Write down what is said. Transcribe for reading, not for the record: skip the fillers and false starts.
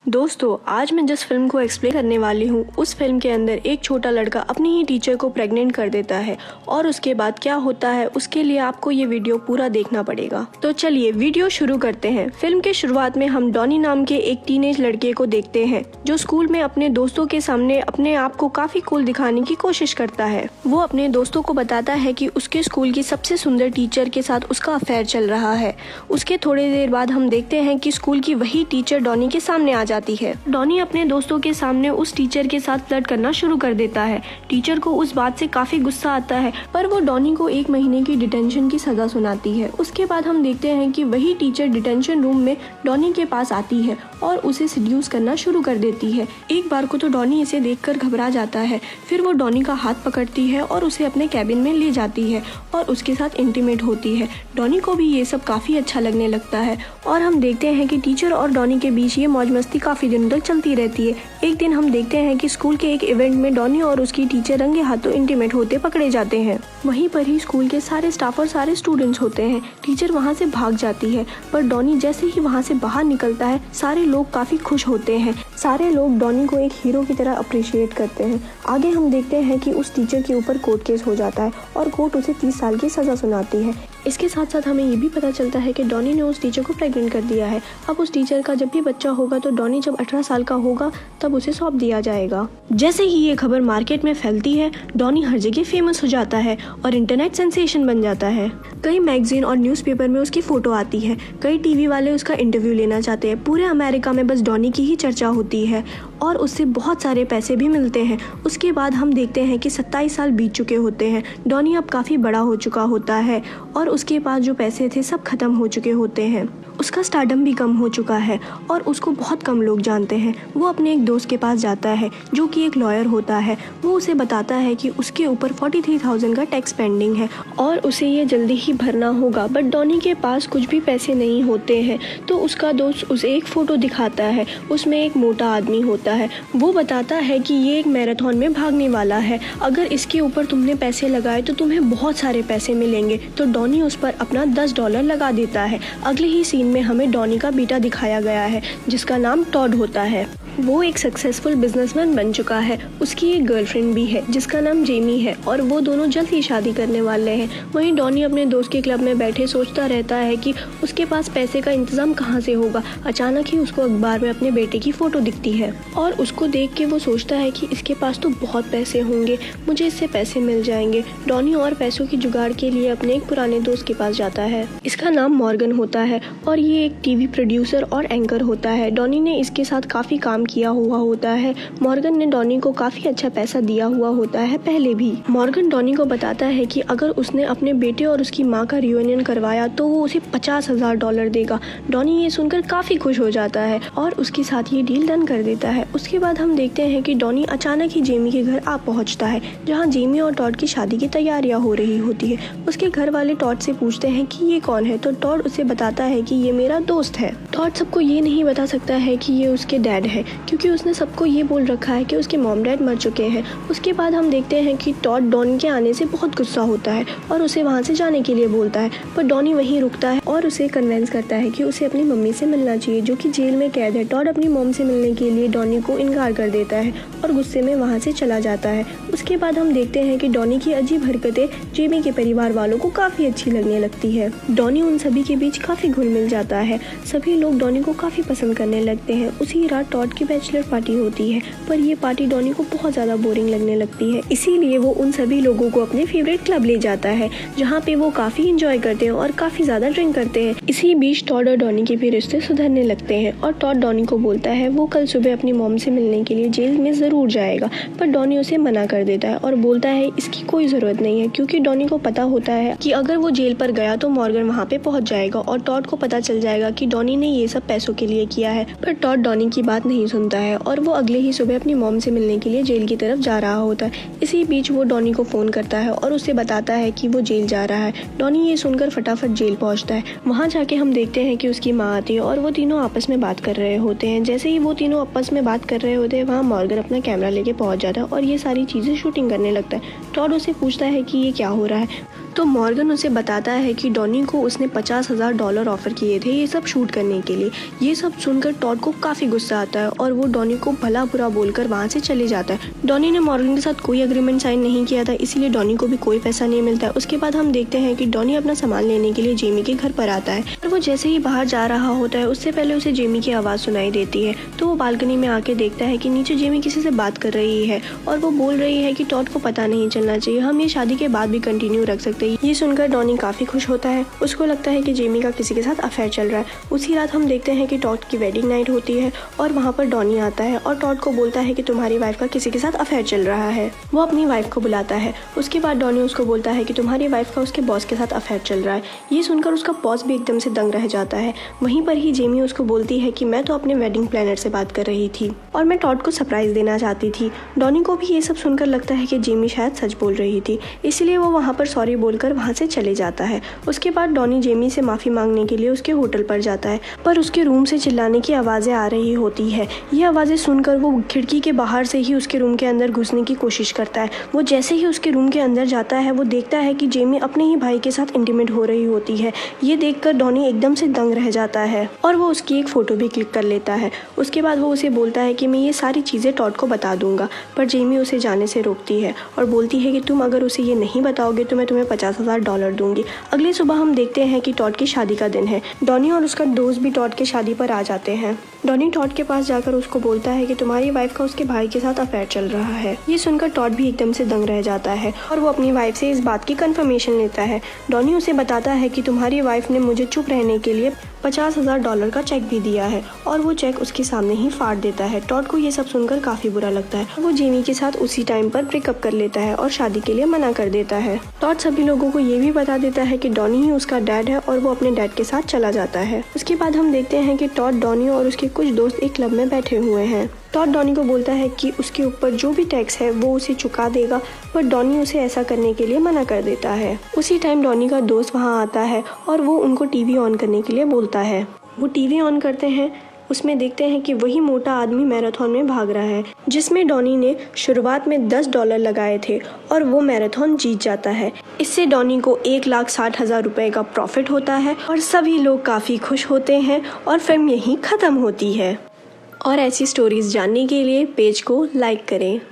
दोस्तों, आज मैं जिस फिल्म को एक्सप्लेन करने वाली हूँ, उस फिल्म के अंदर एक छोटा लड़का अपनी ही टीचर को प्रेग्नेंट कर देता है और उसके बाद क्या होता है उसके लिए आपको ये वीडियो पूरा देखना पड़ेगा। तो चलिए वीडियो शुरू करते हैं। फिल्म के शुरुआत में हम डॉनी नाम के एक टीनेज लड़के को देखते हैं जो स्कूल में अपने दोस्तों के सामने अपने आप को काफी कूल दिखाने की कोशिश करता है। वो अपने दोस्तों को बताता है कि उसके स्कूल की सबसे सुंदर टीचर के साथ उसका अफेयर चल रहा है। उसके थोड़ी देर बाद हम देखते हैं कि स्कूल की वही टीचर डॉनी के सामने आ जाती है। डॉनी अपने दोस्तों के सामने उस टीचर के साथ फ्लर्ट करना शुरू कर देता है। टीचर को उस बात से काफी गुस्सा आता है, पर वो डॉनी को 1 महीने की डिटेंशन की सजा सुनाती है। उसके बाद हम देखते हैं कि वही टीचर डिटेंशन रूम में डॉनी के पास आती है और उसे सिड्यूस करना शुरू कर देती है। एक बार को तो डॉनी इसे देखकर घबरा जाता है, फिर वो डॉनी का हाथ पकड़ती है और उसे अपने कैबिन में ले जाती है और उसके साथ इंटीमेट होती है। डॉनी को भी ये सब काफी अच्छा लगने लगता है और हम देखते हैं कि टीचर और डॉनी के बीच ये मौज मस्ती काफी दिनों तक चलती रहती है। एक दिन हम देखते हैं कि स्कूल के एक इवेंट में डॉनी और उसकी टीचर रंगे हाथों इंटीमेट होते पकड़े जाते हैं। वहीं पर ही स्कूल के सारे स्टाफ और सारे स्टूडेंट्स होते हैं। टीचर वहां से भाग जाती है, पर डॉनी जैसे ही वहां से बाहर निकलता है सारे लोग काफी खुश होते हैं। सारे लोग डॉनी को एक हीरो की तरह अप्रिशिएट करते हैं। आगे हम देखते हैं कि उस टीचर के ऊपर कोर्ट केस हो जाता है और कोर्ट उसे 30 साल की सजा सुनाती है। इसके साथ साथ हमें ये भी पता चलता है कि डॉनी ने उस टीचर को प्रेग्नेंट कर दिया है। अब उस टीचर का जब भी बच्चा होगा तो डॉनी जब 18 साल का होगा तब उसे सौंप दिया जाएगा। जैसे ही ये खबर मार्केट में फैलती है, डॉनी हर जगह फेमस हो जाता है और इंटरनेट सेंसेशन बन जाता है। कई मैगजीन और न्यूज़पेपर में उसकी फोटो आती है। कई टीवी वाले उसका इंटरव्यू लेना चाहते हैं। पूरे अमेरिका में बस डॉनी की ही चर्चा होती है और उससे बहुत सारे पैसे भी मिलते हैं। उसके बाद हम देखते हैं कि 27 साल बीत चुके होते हैं। डॉनी अब काफ़ी बड़ा हो चुका होता है और उसके पास जो पैसे थे सब खत्म हो चुके होते हैं। उसका स्टारडम भी कम हो चुका है और उसको बहुत कम लोग जानते हैं। वो अपने एक दोस्त के पास जाता है जो कि एक लॉयर होता है। वो उसे बताता है कि उसके ऊपर 43,000 का टैक्स पेंडिंग है और उसे ये जल्दी ही भरना होगा। बट डॉनी के पास कुछ भी पैसे नहीं होते हैं, तो उसका दोस्त उसे एक फ़ोटो दिखाता है। उसमें एक मोटा आदमी होता है। वो बताता है कि ये एक मैराथन में भागने वाला है, अगर इसके ऊपर तुमने पैसे लगाए तो तुम्हें बहुत सारे पैसे मिलेंगे। तो डॉनी उस पर अपना $10 लगा देता है। अगले ही सीन में हमें डॉनी का बेटा दिखाया गया है जिसका नाम टॉड होता है। वो एक सक्सेसफुल बिजनेसमैन बन चुका है। उसकी एक गर्लफ्रेंड भी है जिसका नाम जेमी है और वो दोनों जल्द ही शादी करने वाले हैं। वहीं डॉनी अपने दोस्त के क्लब में बैठे सोचता रहता है कि उसके पास पैसे का इंतजाम कहाँ से होगा। अचानक ही उसको अखबार में अपने बेटे की फोटो दिखती है और उसको देख के वो सोचता है कि इसके पास तो बहुत पैसे होंगे, मुझे इससे पैसे मिल जाएंगे। डॉनी और पैसों की जुगाड़ के लिए अपने एक पुराने दोस्त के पास जाता है। इसका नाम मॉर्गन होता है और ये एक टीवी प्रोड्यूसर और एंकर होता है। डॉनी ने इसके साथ काफी काम किया हुआ होता है। मॉर्गन ने डॉनी को काफी अच्छा पैसा दिया हुआ होता है पहले भी। मॉर्गन डॉनी को बताता है कि अगर उसने अपने बेटे और उसकी माँ का रियूनियन करवाया तो वो उसे $50,000 देगा। डॉनी ये सुनकर काफी खुश हो जाता है और उसके साथ ये डील डन कर देता है। उसके बाद हम देखते हैं कि डॉनी अचानक ही जेमी के घर आ पहुंचता है, जहाँ जेमी और टॉड की शादी की तैयारियां हो रही होती है। उसके घर वाले टॉड से पूछते हैं कि ये कौन है, तो टॉड उसे बताता है कि ये मेरा दोस्त है। टॉड सबको ये नहीं बता सकता है कि ये उसके डैड है, क्योंकि उसने सबको ये बोल रखा है कि उसके मॉम डैड मर चुके हैं। उसके बाद हम देखते हैं कि टॉड डॉनी के आने से बहुत गुस्सा होता है और उसे वहाँ से जाने के लिए बोलता है, पर डॉनी वहीं रुकता है और उसे कन्विंस करता है कि उसे अपनी मम्मी से मिलना चाहिए जो कि जेल में कैद है। टॉड अपनी मॉम से मिलने के लिए डॉनी को इनकार कर देता है और गुस्से में वहाँ से चला जाता है। उसके बाद हम देखते हैं कि डॉनी की अजीब हरकतें जेमी के परिवार वालों को काफ़ी अच्छी लगने लगती है। डॉनी उन सभी के बीच काफ़ी घुल मिल जाता है। सभी लोग डॉनी को काफ़ी पसंद करने लगते हैं। उसी रात टॉड की बैचलर पार्टी होती है, पर ये पार्टी डॉनी को बहुत ज़्यादा बोरिंग लगने लगती है। इसीलिए वो उन सभी लोगों को अपने फेवरेट क्लब ले जाता है, जहाँ पे वो काफ़ी इंजॉय करते हैं और काफ़ी ज़्यादा ड्रिंक करते हैं। इसी बीच टॉड और डॉनी के भी रिश्ते सुधरने लगते हैं और टॉड डॉनी को बोलता है वो कल सुबह अपनी मॉम से मिलने के लिए जेल में ज़रूर जाएगा, पर डॉनी उसे मना कर देता है और बोलता है इसकी कोई ज़रूरत नहीं है, क्योंकि डॉनी को पता होता है कि अगर वो जेल पर गया तो मॉर्गन वहाँ पे पहुँच जाएगा और टॉड को पता चल जाएगा कि डॉनी ने ये सब पैसों के लिए किया है। पर टॉड डॉनी की बात नहीं सुनता है और वो अगले ही सुबह अपनी मॉम से मिलने के लिए जेल की तरफ जा रहा होता है। इसी बीच वो डॉनी को फ़ोन करता है और उसे बताता है कि वो जेल जा रहा है। डॉनी ये सुनकर फटाफट जेल पहुंचता है। वहां जाके हम देखते हैं कि उसकी माँ आती है और वो तीनों आपस में बात कर रहे होते हैं। जैसे ही वो तीनों आपस में बात कर रहे होते हैं, वहाँ मॉर्गन अपना कैमरा लेके पहुंच जाता है और ये सारी चीज़ें शूटिंग करने लगता है। टॉड उसे पूछता है कि ये क्या हो रहा है, तो मॉर्गन उसे बताता है कि डॉनी को उसने $50,000 ऑफर किए थे ये सब शूट करने के लिए। ये सब सुनकर टॉड को काफ़ी गुस्सा आता है और वो डॉनी को भला बुरा बोलकर वहाँ से चले जाता है। डॉनी ने मॉर्गन के साथ कोई एग्रीमेंट साइन नहीं किया था, इसीलिए डॉनी को भी कोई पैसा नहीं मिलता है। उसके बाद हम देखते हैं कि डॉनी अपना सामान लेने के लिए जेमी के घर पर आता है और वो जैसे ही बाहर जा रहा होता है उससे पहले उसे जेमी की आवाज़ सुनाई देती है। तो वो बालकनी में आके देखता है कि नीचे जेमी किसी से बात कर रही है और वो बोल रही है कि टॉड को पता नहीं चलना चाहिए, हम ये शादी के बाद भी कंटिन्यू रख सकते हैं। ये सुनकर डॉनी काफ़ी खुश होता है। उसको लगता है कि जेमी का किसी के साथ अफेयर चल रहा है। उसी रात हम देखते हैं कि टॉड की वेडिंग नाइट होती है और वहाँ पर डॉनी आता है और टॉड को बोलता है कि तुम्हारी वाइफ का किसी के साथ अफेयर चल रहा है। वो अपनी वाइफ को बुलाता है। उसके बाद डॉनी उसको बोलता है कि तुम्हारी वाइफ का उसके बॉस के साथ अफेयर चल रहा है। ये सुनकर उसका बॉस भी एकदम से दंग रह जाता है। वहीं पर ही जेमी उसको बोलती है कि मैं तो अपने वेडिंग प्लानर से बात कर रही थी और मैं टॉड को सरप्राइज देना चाहती थी। डॉनी को भी ये सब सुनकर लगता है कि जेमी शायद सच बोल रही थी, इसलिए वो वहाँ पर सॉरी बोलकर वहाँ से चले जाता है। उसके बाद डॉनी जेमी से माफ़ी मांगने के लिए उसके होटल पर जाता है, पर उसके रूम से चिल्लाने की आवाज़ें आ रही होती है। ये आवाज़ें सुनकर वो खिड़की के बाहर से ही उसके रूम के अंदर घुसने की कोशिश करता है। वो जैसे ही उसके रूम के अंदर जाता है वो देखता है कि जेमी अपने ही भाई के साथ इंटीमेट हो रही होती है। ये देखकर डॉनी एकदम से दंग रह जाता है और वो उसकी एक फ़ोटो भी क्लिक कर लेता है। उसके बाद वो उसे बोलता है कि मैं ये सारी चीज़ें टॉड को बता दूंगा, पर जेमी उसे जाने से रोकती है और बोलती है कि तुम अगर उसे ये नहीं बताओगे तो मैं तुम्हें $50,000 दूंगी। अगली सुबह हम देखते हैं कि टॉड की शादी का दिन है। डॉनी और उसका दोस्त भी टॉड के शादी पर आ जाते हैं। डॉनी टॉड के पास जाकर उसको बोलता है कि तुम्हारी वाइफ का उसके भाई के साथ अफेयर चल रहा है। ये सुनकर टॉड भी एकदम से दंग रह जाता है और वो अपनी वाइफ से इस बात की कंफर्मेशन लेता है। डॉनी उसे बताता है कि तुम्हारी वाइफ ने मुझे चुप रहने के लिए $50,000 का चेक भी दिया है और वो चेक उसके सामने ही फाड़ देता है। टॉड को ये सब सुनकर काफ़ी बुरा लगता है। वो जेमी के साथ उसी टाइम पर ब्रेकअप कर लेता है और शादी के लिए मना कर देता है। टॉड सभी लोगों को ये भी बता देता है कि डॉनी ही उसका डैड है और वो अपने डैड के साथ चला जाता है। उसके बाद हम देखते हैं कि टॉड, डॉनी और उसके कुछ दोस्त एक क्लब में बैठे हुए हैं। टॉड डॉनी को बोलता है कि उसके ऊपर जो भी टैक्स है वो उसे चुका देगा, पर डॉनी उसे ऐसा करने के लिए मना कर देता है। उसी टाइम डॉनी का दोस्त वहाँ आता है और वो उनको टीवी ऑन करने के लिए बोलता है। वो टीवी ऑन करते हैं, उसमें देखते हैं कि वही मोटा आदमी मैराथन में भाग रहा है जिसमें डॉनी ने शुरुआत में $10 लगाए थे और वो मैराथन जीत जाता है। इससे डॉनी को $1,60,000 का प्रॉफिट होता है और सभी लोग काफ़ी खुश होते हैं और फिल्म यहीं ख़त्म होती है। और ऐसी स्टोरीज जानने के लिए पेज को लाइक करें।